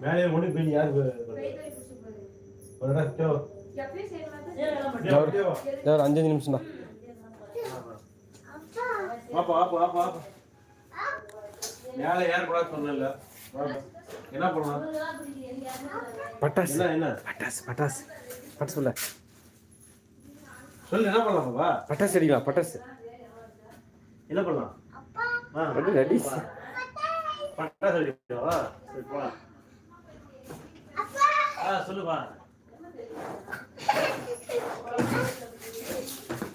மேலே ஒண்ணு பெரிய யாரு ஒரு 5 நிமிஷம் தான். மேலே யார் கூட சொன்னல என்ன பண்ணலாம்? பட்டாசு என்ன பட்டாசு பட்டாசு பட்டாசு சொல்ல சொல்லு என்ன பண்ணலாம் பாப்பா? பட்டாசு அடிக்கலாம். பட்டாசு என்ன பண்ணலாம்? ரெடி ரெடி பட்டாசு அடிக்கவா? சரி போலாம். சொல்லுப்பா.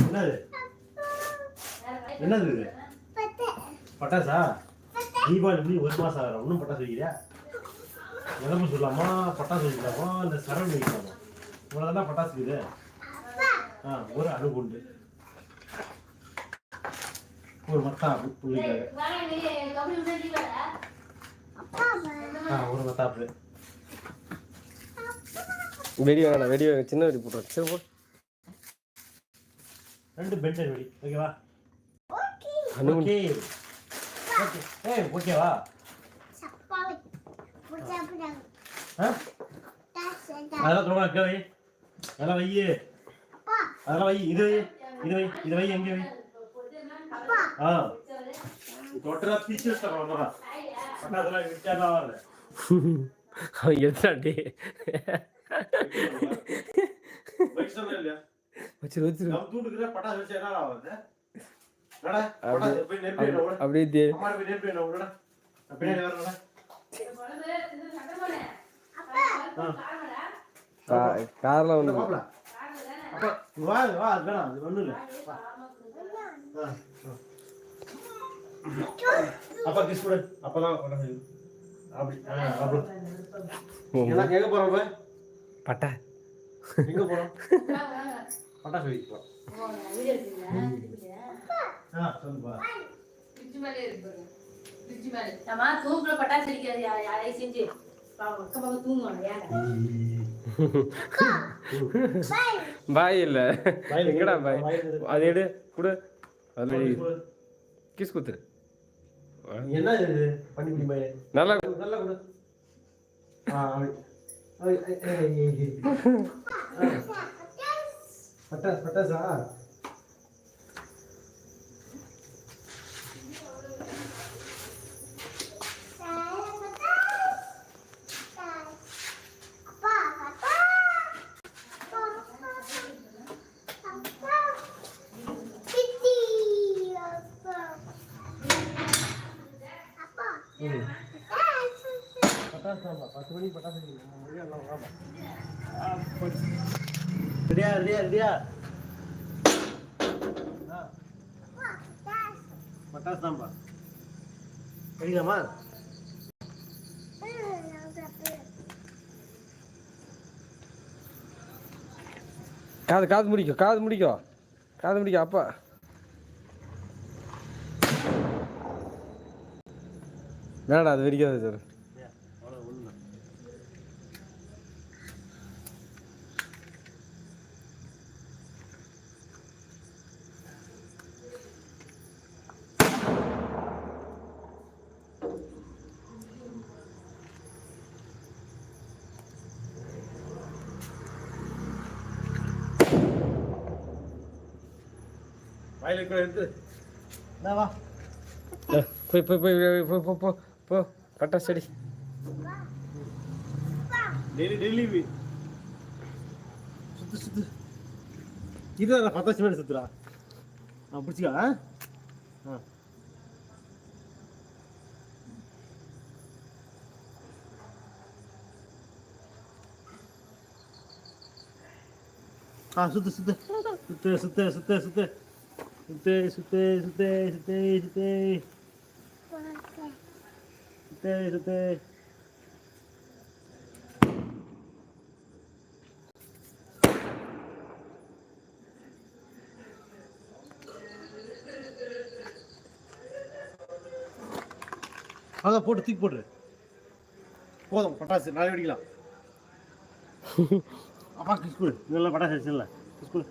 என்னது என்னது இது? பட்டாசா? தீபாவளி ஒரு மாசம் ஆகிற ஒன்றும் பட்டாசு வைக்கிறியா? உடம்பு சொல்லலாமா, பட்டாசு வைக்கலாமா, இந்த சரண் வைக்கலாமா? இவ்வளோதான் பட்டாசு இது. ஒரு அணுகுண்டு, ஒரு மத்தாப்பு ஒரு மத்தாப்பு. வெடி வேணா, வெடி சின்ன வெடி போட்டுரு. சரி போ. 2 பென்டன் வெடி. ஓகேவா? Okay okay. ஏய் ஓகேவா? அதெல்லாம் தொடங்க. அங்கே வை, அதெல்லாம் வை, அதெல்லாம் வை. இது வை, இது வை, இது வை. எங்கே வை? தொட்டரா பிச்சு தரணும். அதெல்லாம் விட்டாதான் வரல. எதாண்டி வச்சிரு வச்சிரு. தூண்டுக்குற பட்டாசு வச்சு என்ன ஆகுது? நடா பட்டாசு போய் நெருப்பி ஓட. அப்படியே தே அம்மா போய் நெருப்பி ஓடடா. பின்னாடி வரடா. அப்பா கார்ல வந்து அப்பா வா வா வேணாம் அது ஒண்ணும் இல்ல. அப்பா கிஸ் கொடு. அப்பதான் அப்படி அப்படி எல்லாம் கேட்க போறோம். பட்டா எங்க போறோம்? பட்டாசு வைக்க போறோம். சொல்லுப்பா. பிரிட்ஜ் மேலே இருக்கு. பிரிட்ஜ் மேலே நம்ம தூக்குற பட்டாசு அடிக்காது. யாரை செஞ்சு பக்கம் பக்கம் தூங்குவாங்க. பாய் இல்ல எங்கடா பாய்? அது எடு குடு. அது கிஸ் குத்துரு. என்ன இது பண்ணி குடி பாய். நல்லா நல்லா குடு. பட்டாசு பட்டாசா? ரெடியா ரெடியா ரெடியா? பட்டாசு தான்ப்பா. சரிங்கம்மா? காது காது முடிக்கும், காது முடிக்கும், காது முடிக்கும். அப்பா வேணாடா அது வெடிக்காது சார். வாயில கூட எடுத்து வா. போய் போய் போய் போ போ போ போ. பட்டாசு அடி. டெய்லி டெய்லி சுத்து சுத்து. இதுல பட்டாசு மேல சுத்துறா. பிடிச்சிக்கா. சுத்து சுத்து சுத்து சுத்து சுத்து சுத்து சுத்து சுத்து சுத்து சுத்து சுத்து சுத்து சுத்து. அதான் போட்டு தூக்கி போட்டுரு. போதும் பட்டாசு நாளை வெடிக்கலாம். அப்பா கிஸ்கூல் இதெல்லாம் பட்டாசு இல்லை கிஸ்கூல்.